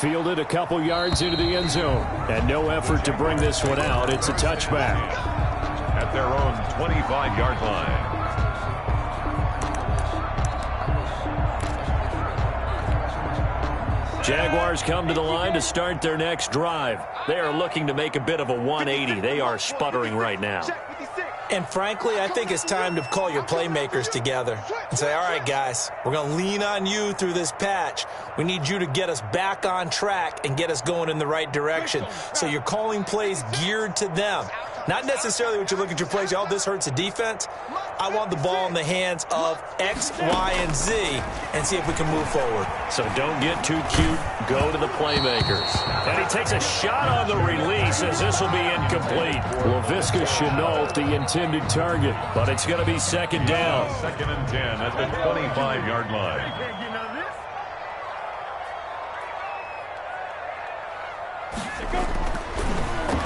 Fielded a couple yards into the end zone. And no effort to bring this one out. It's a touchback. At their own 25-yard line. Jaguars come to the line to start their next drive. They are looking to make a bit of a 180. They are sputtering right now. And frankly, I think it's time to call your playmakers together and say, all right, guys, we're going to lean on you through this patch. We need you to get us back on track and get us going in the right direction. So you're calling plays geared to them. Not necessarily what you look at your plays, oh, this hurts the defense. I want the ball in the hands of X, Y, and Z and see if we can move forward. So don't get too cute. Go to the playmakers. And he takes a shot on the release as this will be incomplete. Laviska Shenault, the intended target, but it's going to be second down. Second and 10 at the 25-yard line.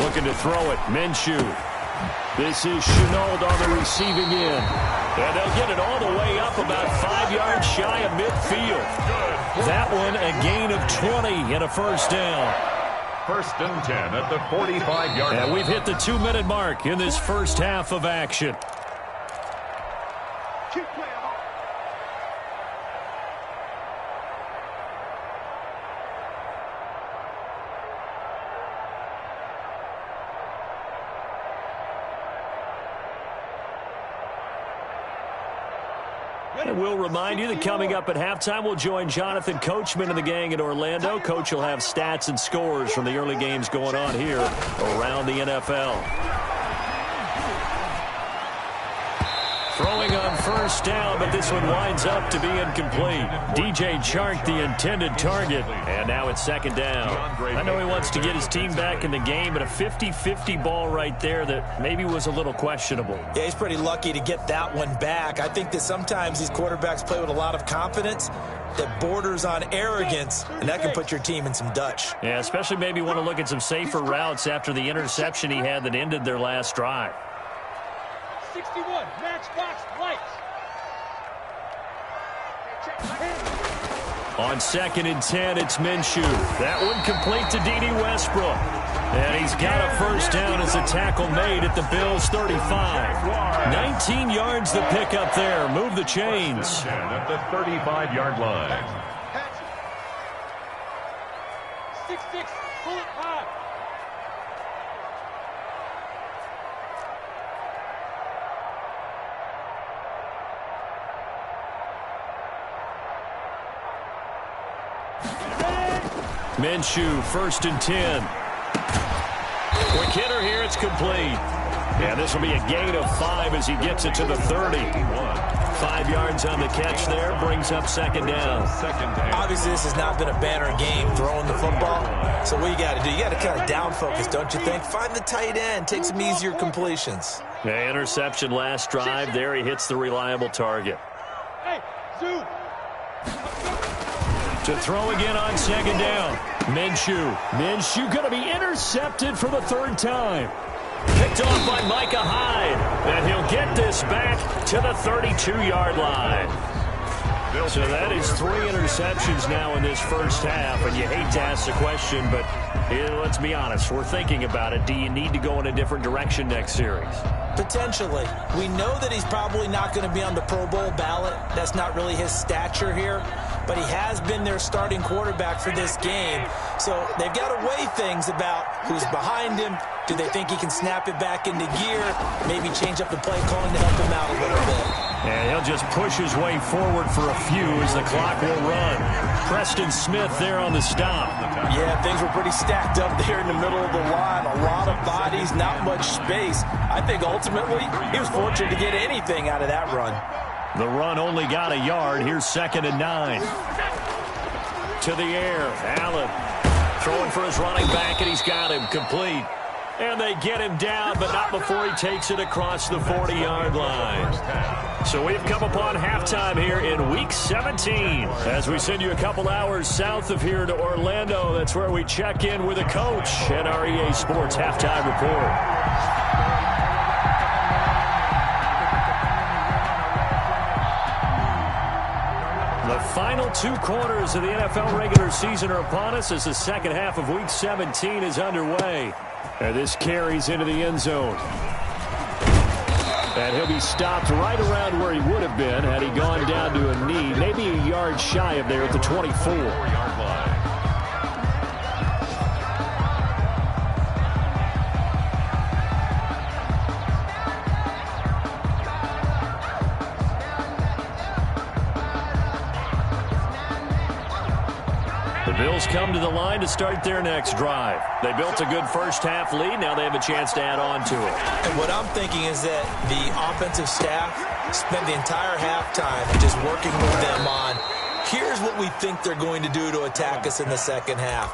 Looking to throw it. Minshew. This is Shenault on the receiving end. And they'll get it all the way up about 5 yards shy of midfield. That one a gain of 20 and a first down. First and 10 at the 45-yard line. And we've hit the 2-minute mark in this first half of action. And we'll remind you that coming up at halftime, we'll join Jonathan Coachman and the gang in Orlando. Coach will have stats and scores from the early games going on here around the NFL. Throwing on first down, but this one winds up to be incomplete. DJ Chark, the intended target, and now it's second down. I know he wants to get his team back in the game, but a 50-50 ball right there that maybe was a little questionable. Yeah, he's pretty lucky to get that one back. I think that sometimes these quarterbacks play with a lot of confidence that borders on arrogance, and that can put your team in some Dutch. Yeah, especially maybe want to look at some safer routes after the interception he had that ended their last drive. 61, matchbox lights. On second and 10, it's Minshew. That one complete to D.D. Westbrook. And he's got a first down as a tackle made at the Bills' 35. 19 yards the pick up there. Move the chains. At the 35-yard line. 6-6, pull it high. Minshew, first and 10. Quick hitter here, it's complete. And this will be a gain of 5 as he gets it to the 30. 5 yards on the catch there, brings up second down. Obviously, this has not been a banner game throwing the football. So what you got to do, you got to kind of down focus, don't you think? Find the tight end, take some easier completions. Yeah, interception last drive. There he hits the reliable target. Hey, Zoo. To throw again on second down. Minshew. Minshew going to be intercepted for the third time. Picked off by Micah Hyde. And he'll get this back to the 32-yard line. So that is 3 interceptions now in this first half. And you hate to ask the question, but let's be honest. We're thinking about it. Do you need to go in a different direction next series? Potentially. We know that he's probably not going to be on the Pro Bowl ballot. That's not really his stature here. But he has been their starting quarterback for this game. So they've got to weigh things about who's behind him. Do they think he can snap it back into gear? Maybe change up the play calling to help him out a little bit. And he'll just push his way forward for a few as the clock will run. Preston Smith there on the stop. Yeah, things were pretty stacked up there in the middle of the line. A lot of bodies, not much space. I think ultimately he was fortunate to get anything out of that run. The run only got a yard. Here's second and 9. To the air. Allen throwing for his running back, and he's got him complete. And they get him down, but not before he takes it across the 40-yard line. So we've come upon halftime here in Week 17. As we send you a couple hours south of here to Orlando, that's where we check in with a coach at our EA Sports Halftime Report. The final 2 quarters of the NFL regular season are upon us as the second half of Week 17 is underway. And this carries into the end zone. And he'll be stopped right around where he would have been had he gone down to a knee, maybe a yard shy of there at the 24-yard line. The Bills come to the line to start their next drive. They built a good first-half lead. Now they have a chance to add on to it. And what I'm thinking is that the offensive staff spent the entire halftime just working with them on, here's what we think they're going to do to attack us in the second half.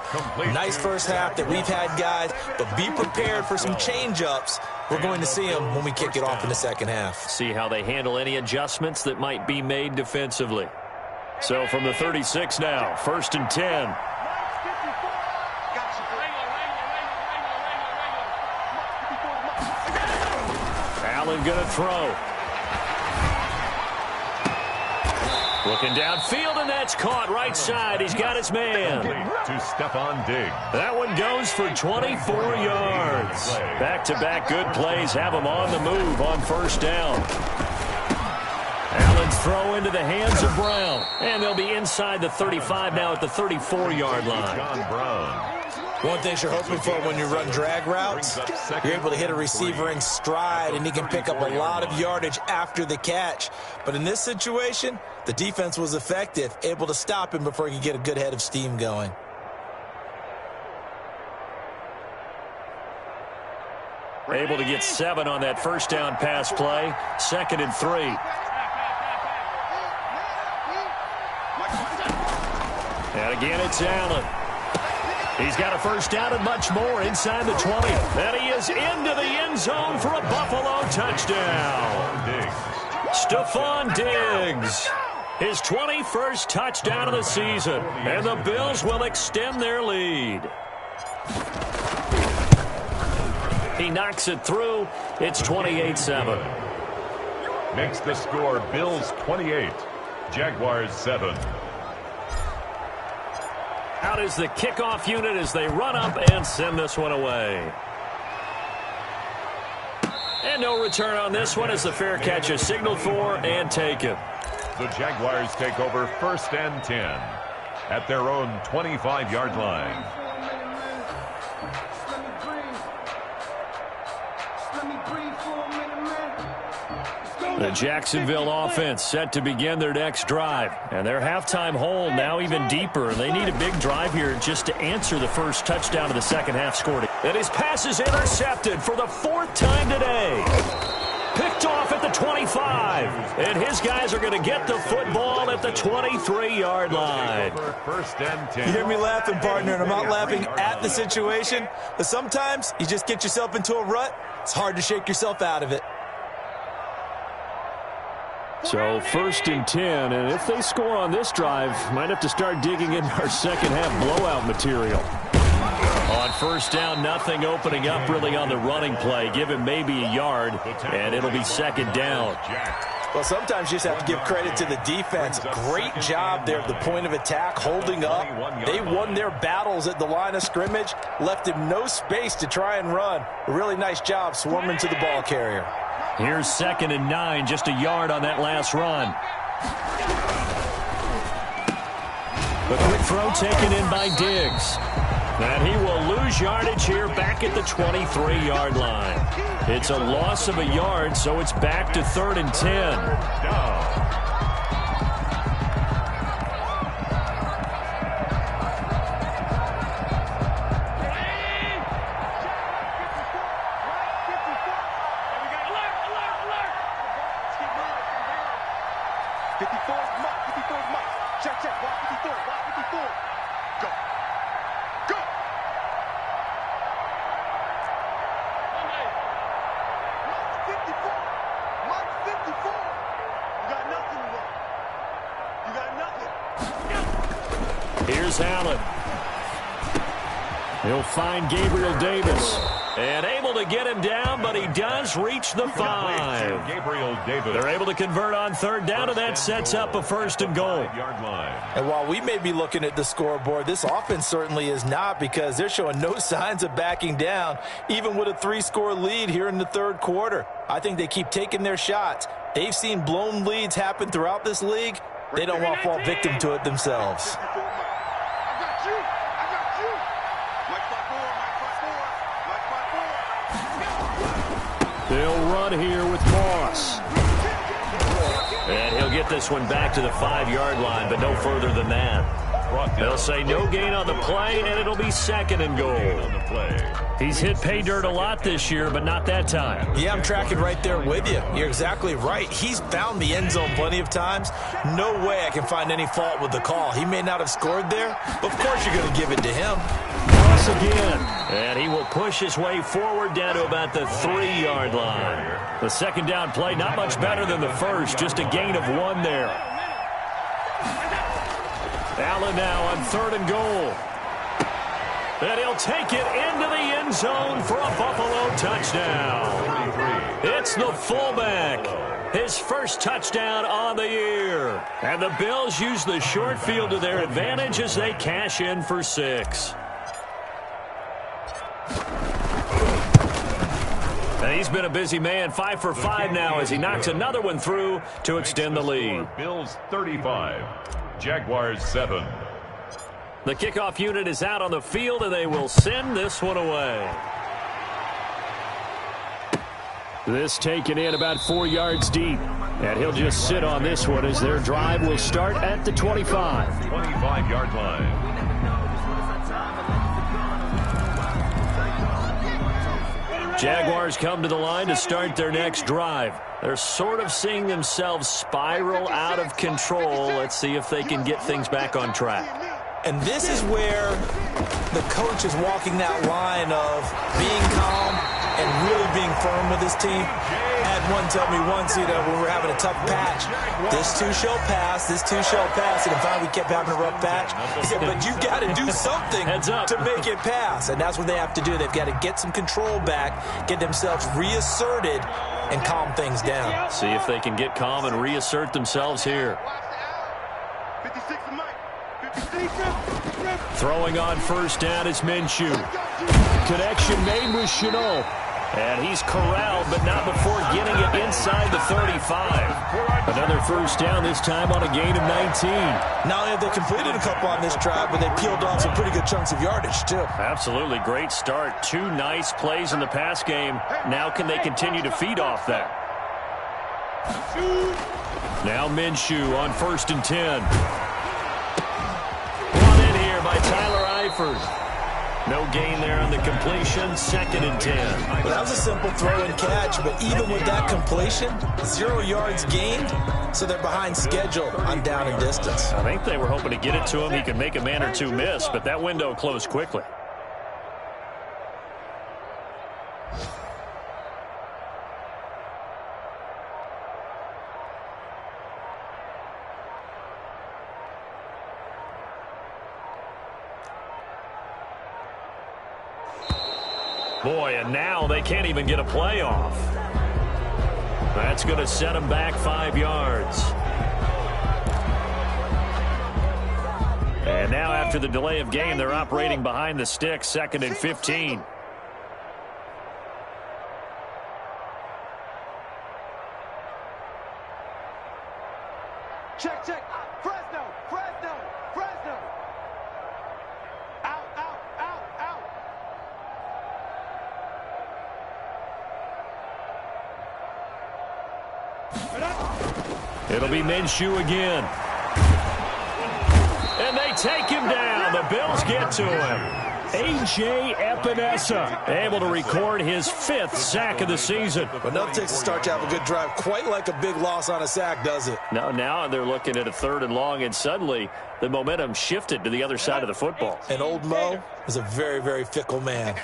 Nice first half that we've had, guys, but be prepared for some change-ups. We're going to see them when we kick it off in the second half. See how they handle any adjustments that might be made defensively. So from the 36 now, 1st and 10. Allen going to throw. Looking downfield, and that's caught right side. He's got his man. To Stephon Diggs. That one goes for 24 yards. Back-to-back good plays have him on the move on first down. Allen's throw into the hands of Brown. And they'll be inside the 35 now at the 34-yard line. John Brown. One thing you're hoping for when you run drag routes, you're able to hit a receiver in stride, and he can pick up a lot of yardage after the catch. But in this situation, the defense was effective, able to stop him before he could get a good head of steam going. Able to get 7 on that first down pass play. 2nd and 3. And again, it's Allen. He's got a first down and much more inside the 20. And he is into the end zone for a Buffalo touchdown. Stephon Diggs. His 21st touchdown of the season. And the Bills will extend their lead. He knocks it through. It's 28-7. Makes the score Bills 28, Jaguars 7. Out is the kickoff unit as they run up and send this one away. And no return on this one as the fair catch is signaled for and taken. The Jaguars take over 1st and 10 at their own 25-yard line. The Jacksonville offense set to begin their next drive. And their halftime hole now even deeper. They need a big drive here just to answer the first touchdown of the second half scored. And his pass is intercepted for the 4th time today. Picked off at the 25. And his guys are going to get the football at the 23-yard line. 1st and 10. You hear me laughing, partner, and I'm not laughing at the situation. But sometimes you just get yourself into a rut. It's hard to shake yourself out of it. So 1st and 10, and if they score on this drive, might have to start digging into our second half blowout material. On first down, nothing opening up really on the running play. Give him maybe a yard, and it'll be 2nd down. Well, sometimes you just have to give credit to the defense. Great job there at the point of attack, holding up. They won their battles at the line of scrimmage, left him no space to try and run. A really nice job swarming to the ball carrier. Here's 2nd and 9, just a yard on that last run. The quick throw taken in by Diggs. And he will lose yardage here back at the 23-yard line. It's a loss of a yard, so it's back to 3rd and 10. Here's Allen. He'll find Gabriel Davis. And able to get him down, but he does reach the 5. Gabriel Davis. They're able to convert on third down, and that sets up a first and goal. And while we may be looking at the scoreboard, this offense certainly is not, because they're showing no signs of backing down, even with a 3-score lead here in the third quarter. I think they keep taking their shots. They've seen blown leads happen throughout this league. They don't want to fall victim to it themselves. They'll run here with Moss. And he'll get this one back to the 5-yard line, but no further than that. They'll say no gain on the play, and it'll be second and goal. He's hit pay dirt a lot this year, but not that time. Yeah, I'm tracking right there with you. You're exactly right. He's found the end zone plenty of times. No way I can find any fault with the call. He may not have scored there, but of course you're going to give it to him. Cross again. And he will push his way forward down to about the 3-yard line. The second down play, not much better than the first, just a gain of 1 there. Allen now on third and goal. And he'll take it into the end zone for a Buffalo touchdown. It's the fullback. His first touchdown on the year. And the Bills use the short field to their advantage as they cash in for 6. And he's been a busy man, 5 for 5 now as he knocks another one through to extend the lead. Bills 35, Jaguars 7. The kickoff unit is out on the field, and they will send this one away. This taken in about 4 yards deep. And he'll just sit on this one as their drive will start at the 25. 25-yard line. Jaguars come to the line to start their next drive. They're sort of seeing themselves spiral out of control. Let's see if they can get things back on track. And this is where the coach is walking that line of being calm and really being firm with his team. I had one tell me once, when we were having a tough patch, this too shall pass, this too shall pass. And finally we kept having a rough patch. He said, but you got to do something to make it pass. And that's what they have to do. They've got to get some control back, get themselves reasserted, and calm things down. See if they can get calm and reassert themselves here. Throwing on first down is Minshew. Connection made with Shenault. And he's corralled, but not before getting it inside the 35. Another first down, this time on a gain of 19. Not only have they completed a couple on this drive, but they peeled off some pretty good chunks of yardage, too. Absolutely great start. 2 nice plays in the pass game. Now can they continue to feed off that? Now Minshew on 1st and 10. Brought in here by Tyler Eifert. No gain there on the completion. 2nd and 10. Well, that was a simple throw and catch, but even with that completion, 0 yards gained, so they're behind schedule on down and distance. I think they were hoping to get it to him. He could make a man or two miss, but that window closed quickly. Boy, and now they can't even get a play off. That's going to set them back 5 yards. And now after the delay of game, they're operating behind the sticks, 2nd and 15. Check. Fresno. Out. It'll be Minshew again. And they take him down. The Bills get to him. A.J. Epinesa able to record his 5th sack of the season. But enough takes a start to have a good drive. Quite like a big loss on a sack, does it? Now they're looking at a 3rd and long, and suddenly the momentum shifted to the other side of the football. And old Mo is a very, very fickle man.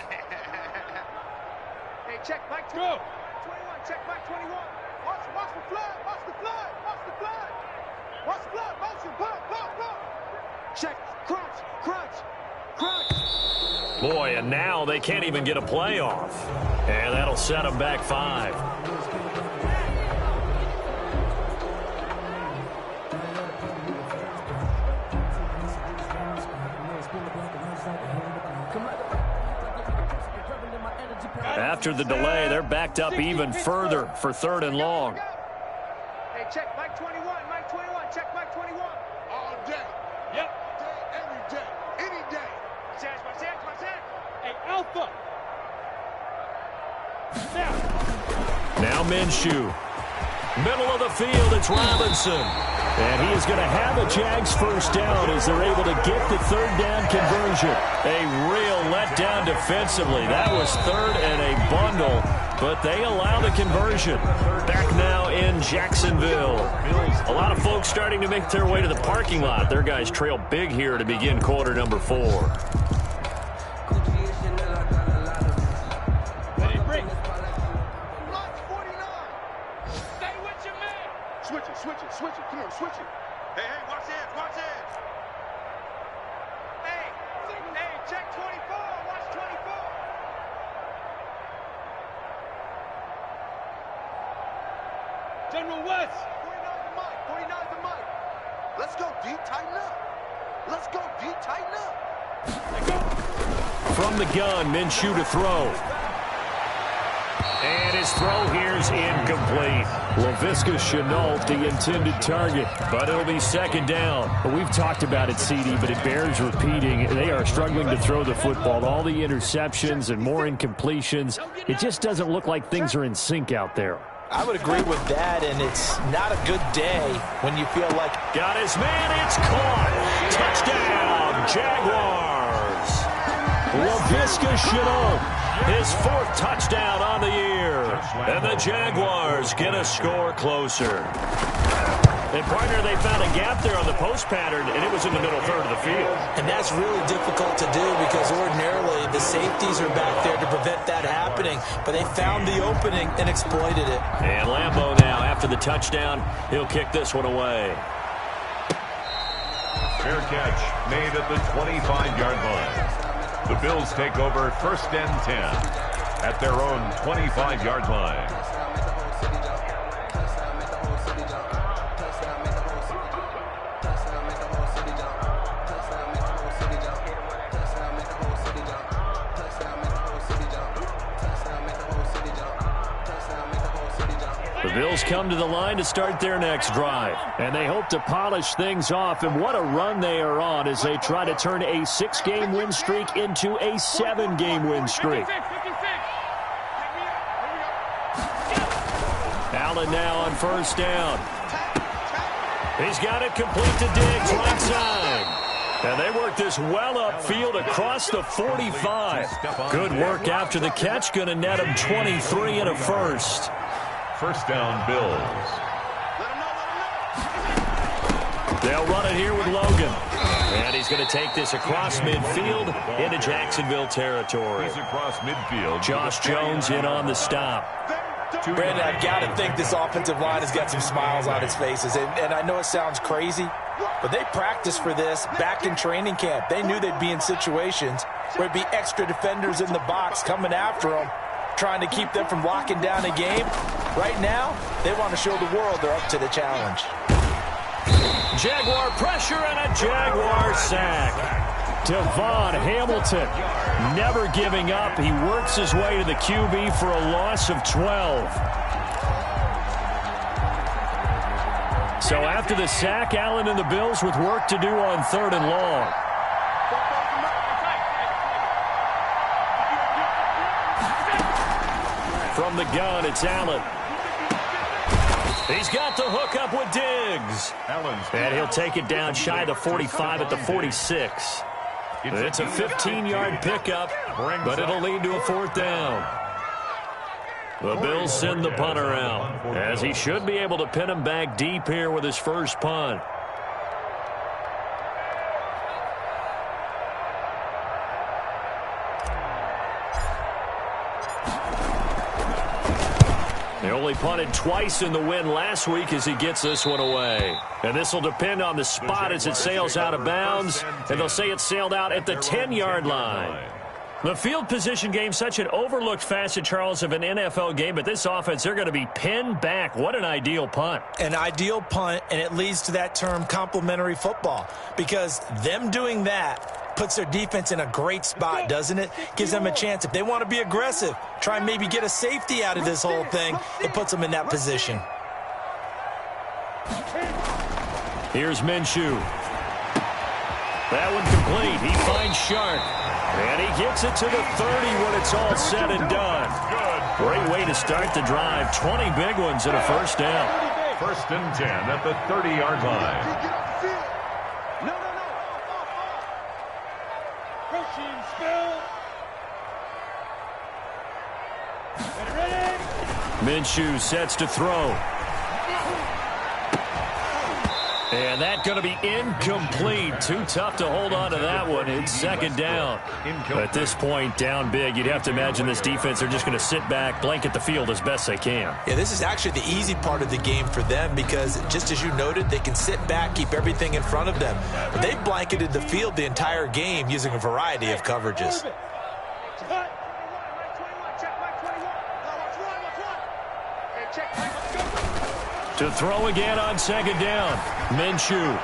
Hey, check, Mike. Go. 21, check, Mike, 21. Watch the flood. Motion, go. Check, crunch. Boy, and now they can't even get a play off. And that'll set them back 5. After the delay, they're backed up even further for 3rd and long. Hey, check Mike 21, Mike 21, check Mike 21. All day. Yep. Every day. Any day. Marcel. Hey, Alpha. Now Minshew. Middle of the field, it's Robinson. And he is going to have a Jags first down as they're able to get the 3rd down conversion. A real letdown defensively. That was 3rd and a bundle, but they allow the conversion. Back now in Jacksonville. A lot of folks starting to make their way to the parking lot. Their guys trail big here to begin quarter number 4. Switch it. Come on, switch it. Hey, watch this. Hey, check 24, watch 24. General West. 49 to Mike. Let's go deep, tighten up. From the gun, Minshew to throw. And his throw here's incomplete. Laviska Shenault, the intended target, but it'll be 2nd down. Well, we've talked about it, CD, but it bears repeating. They are struggling to throw the football. All the interceptions and more incompletions. It just doesn't look like things are in sync out there. I would agree with that, and it's not a good day when you feel like... Got his man, it's caught. Touchdown, Jaguars. Laviska Shenault. His 4th touchdown on the year. And the Jaguars get a score closer. And, partner, they found a gap there on the post pattern, and it was in the middle 3rd of the field. And that's really difficult to do because ordinarily the safeties are back there to prevent that happening. But they found the opening and exploited it. And Lambeau now, after the touchdown, he'll kick this one away. Fair catch made at the 25-yard line. The Bills take over 1st and 10 at their own 25-yard line. The Bills come to the line to start their next drive. And they hope to polish things off. And what a run they are on as they try to turn a 6-game win streak into a 7-game win streak. Allen now on 1st down. He's got it complete to Diggs, right side. And they work this well upfield across the 45. Good work after the catch. Going to net him 23 and a first. 1st down, Bills. They'll run it here with Logan. And he's going to take this across midfield into Jacksonville territory. He's across midfield. Josh Jones in on the stop. Brandon, I've got to think this offensive line has got some smiles on its faces. And I know it sounds crazy, but they practiced for this back in training camp. They knew they'd be in situations where it'd be extra defenders in the box coming after them, trying to keep them from locking down a game. Right now, they want to show the world they're up to the challenge. Jaguar pressure and a Jaguar sack. Devon Hamilton never giving up. He works his way to the QB for a loss of 12. So after the sack, Allen and the Bills with work to do on 3rd and long. From the gun, it's Allen. He's got the hook up with Diggs. And he'll take it down shy of the 45 at the 46. It's a 15-yard pickup, but it'll lead to a 4th down. The Bills send the punter out, as he should be able to pin him back deep here with his first punt. They only punted twice in the win last week as he gets this one away. And this will depend on the spot as it sails out of bounds. And they'll say it sailed out at the 10-yard line. The field position game, such an overlooked facet, Charles, of an NFL game, but this offense, they're going to be pinned back. What an ideal punt. An ideal punt, and it leads to that term complementary football, because them doing that puts their defense in a great spot, doesn't it? Gives them a chance. If they want to be aggressive, try and maybe get a safety out of this whole thing, it puts them in that position. Here's Minshew. That one complete. He finds Shark. And he gets it to the 30 when it's all said and done. Great way to start the drive. 20 big ones and a first down. First and 10 at the 30-yard line. No. Rushing spell. Ready? Minshew sets to throw. And that's going to be incomplete. Too tough to hold on to that one. It's second down. But at this point, down big, you'd have to imagine this defense, they're just going to sit back, blanket the field as best they can. Yeah, this is actually the easy part of the game for them because, just as you noted, they can sit back, keep everything in front of them. But they've blanketed the field the entire game using a variety of coverages. To throw again on second down. Minshew.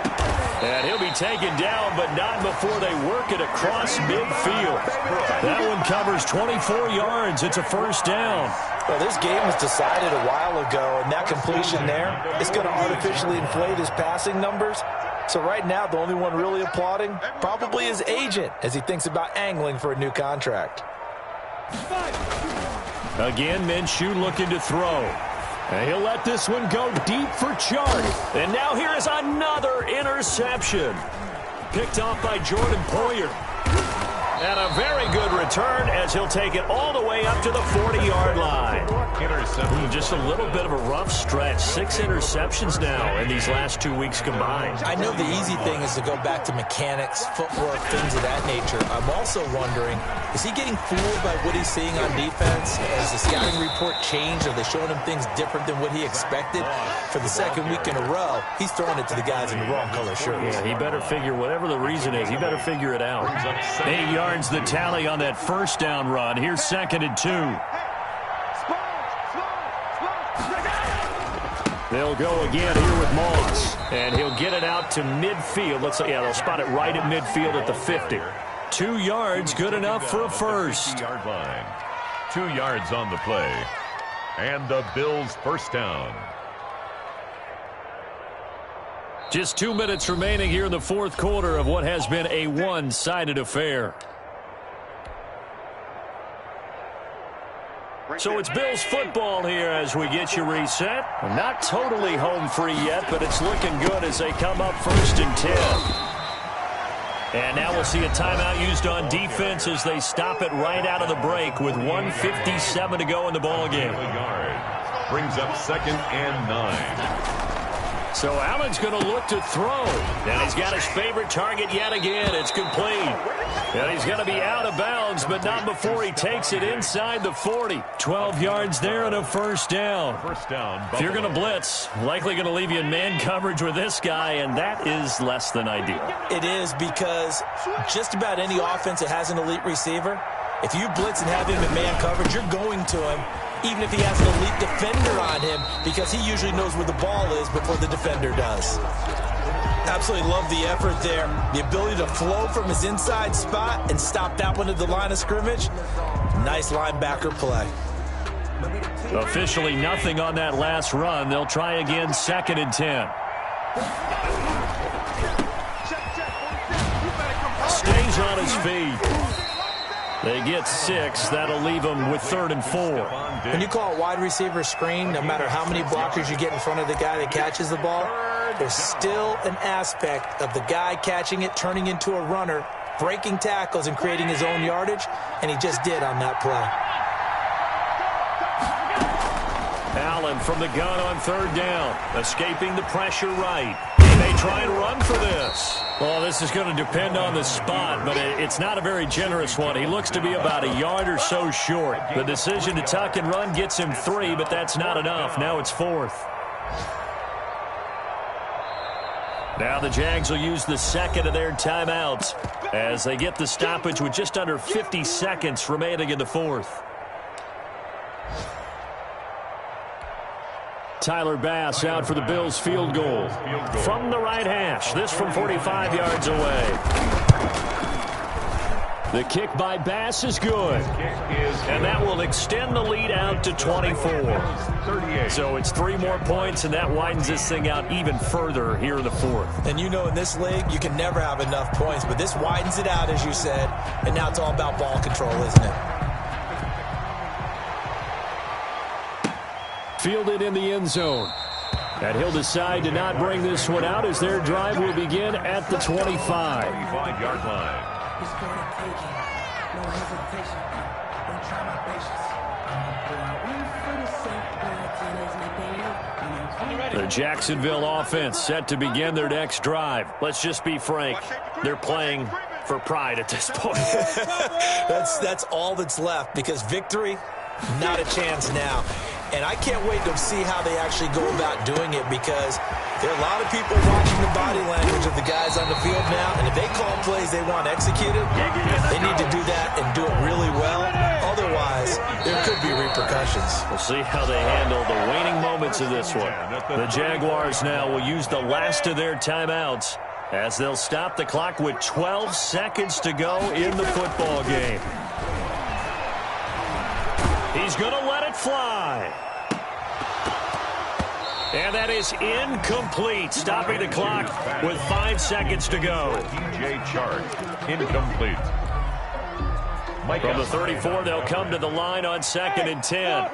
And he'll be taken down, but not before they work it across midfield. That one covers 24 yards. It's a first down. Well, this game was decided a while ago, and that completion there is going to artificially inflate his passing numbers. So right now, the only one really applauding probably his agent as he thinks about angling for a new contract. Again, Minshew looking to throw. And he'll let this one go deep for Chark. And now here is another interception. Picked off by Jordan Poyer. And a very good return as he'll take it all the way up to the 40-yard line. Just a little bit of a rough stretch. 6 interceptions now in these last 2 weeks combined. I know the easy thing is to go back to mechanics, footwork, things of that nature. I'm also wondering, is he getting fooled by what he's seeing on defense? Has the scouting report changed? Are they showing him things different than what he expected? For the second week in a row, he's throwing it to the guys in the wrong color shirts. Yeah, he better figure, whatever the reason is, he better figure it out. 8 yards the tally on that first down run. Here's second and 2. They'll go again here with Moss. And he'll get it out to midfield. They'll spot it right at midfield at the 50. 2 yards, good enough for a first. 2 yards on the play. And the Bills first down. Just 2 minutes remaining here in the fourth quarter of what has been a one-sided affair. So it's Bills football here as we get you reset. Not totally home free yet, but it's looking good as they come up first and 10. And now we'll see a timeout used on defense as they stop it right out of the break with 1:57 to go in the ballgame. Brings up second and 9. So Allen's going to look to throw. And he's got his favorite target yet again. It's complete. And he's going to be out of bounds, but not before he takes it inside the 40. 12 yards there and a first down. If you're going to blitz, likely going to leave you in man coverage with this guy, and that is less than ideal. It is, because just about any offense that has an elite receiver, if you blitz and have him in man coverage, you're going to him, even if he has an elite defender on him, because he usually knows where the ball is before the defender does. Absolutely love the effort there. The ability to flow from his inside spot and stop that one at the line of scrimmage. Nice linebacker play. Officially nothing on that last run. They'll try again, second and 10. Stays on his feet. They get 6. That'll leave them with 3rd and 4. When you call a wide receiver screen, no matter how many blockers you get in front of the guy that catches the ball, there's still an aspect of the guy catching it, turning into a runner, breaking tackles and creating his own yardage, and he just did on that play. Allen from the gun on 3rd down, escaping the pressure right. He may try and run for this. Well, this is going to depend on the spot, but it's not a very generous one. He looks to be about a yard or so short. The decision to tuck and run gets him 3, but that's not enough. Now it's 4th. Now the Jags will use the second of their timeouts. as they get the stoppage with just under 50 seconds remaining in the fourth. Tyler Bass out for the Bills field goal. From the right hash, this from 45 yards away. The kick by Bass is good. And that will extend the lead out to 24. So it's 3 more points, and that widens this thing out even further here in the fourth. And you know in this league, you can never have enough points, but this widens it out, as you said, and now it's all about ball control, isn't it? Fielded in the end zone. And he'll decide to not bring this one out as their drive will begin at the 25. 25-yard line. The Jacksonville offense set to begin their next drive. Let's just be frank. They're playing for pride at this point. That's all that's left, because victory, not a chance now. And I can't wait to see how they actually go about doing it, because there are a lot of people watching the body language of the guys on the field now, and if they call plays they want executed, they need to do that and do it really well. Otherwise, there could be repercussions. We'll see how they handle the waning moments of this one. The Jaguars now will use the last of their timeouts as they'll stop the clock with 12 seconds to go in the football game. He's going to let it fly. And that is incomplete, stopping the clock with 5 seconds to go. DJ Chark, incomplete. From the 34, they'll come to the line on 2nd and 10.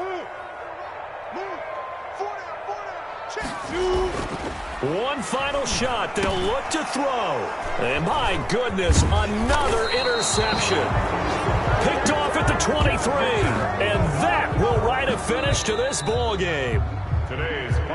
One final shot. They'll look to throw. And my goodness, another interception. Picked off at the 23. And that will write a finish to this ball game.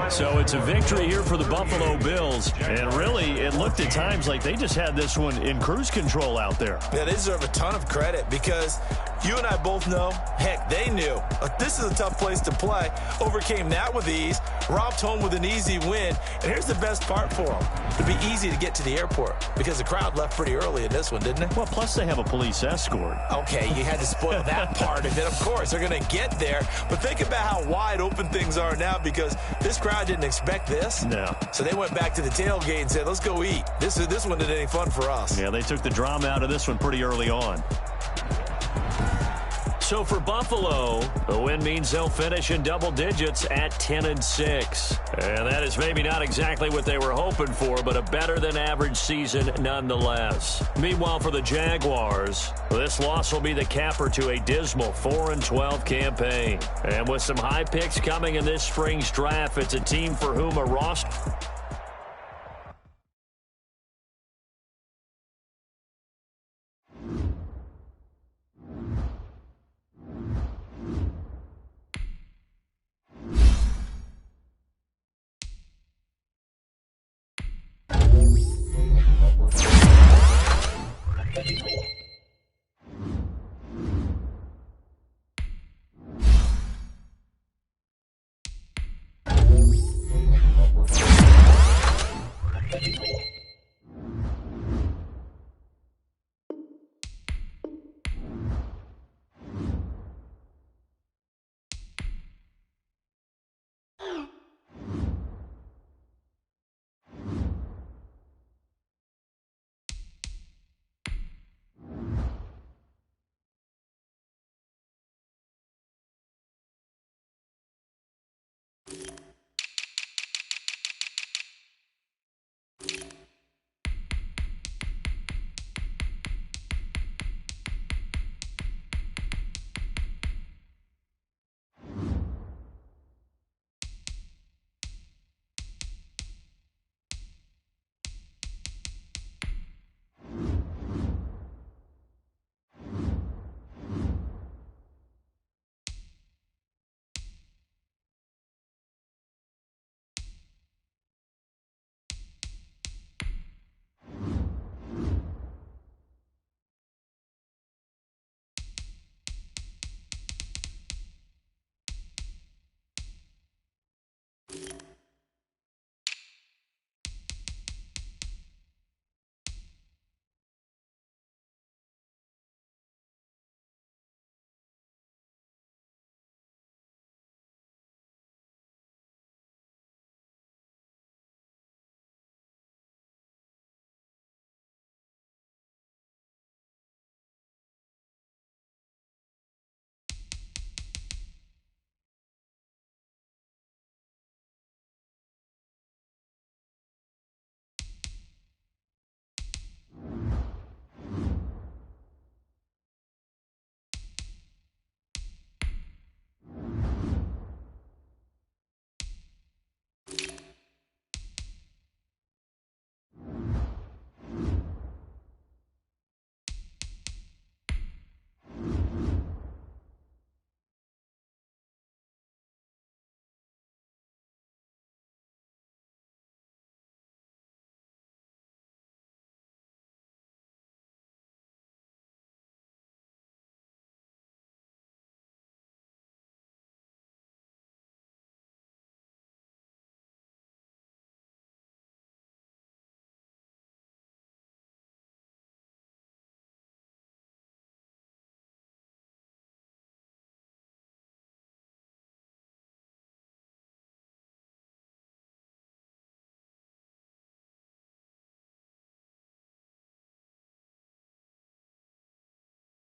So it's a victory here for the Buffalo Bills. And really, it looked at times like they just had this one in cruise control out there. Yeah, they deserve a ton of credit, because you and I both know, heck, they knew. This is a tough place to play. Overcame that with ease. Robbed home with an easy win. And here's the best part for them. It'd be easy to get to the airport, because the crowd left pretty early in this one, didn't it? Well, plus they have a police escort. Okay, you had to spoil that part of it. Of course, they're going to get there. But think about how wide open things are now, because this crowd didn't expect this. No. So they went back to the tailgate and said, let's go eat. This one didn't any fun for us. Yeah, they took the drama out of this one pretty early on. So for Buffalo, the win means they'll finish in double digits at 10-6. And that is maybe not exactly what they were hoping for, but a better than average season nonetheless. Meanwhile, for the Jaguars, this loss will be the capper to a dismal 4-12 campaign. And with some high picks coming in this spring's draft, it's a team for whom a roster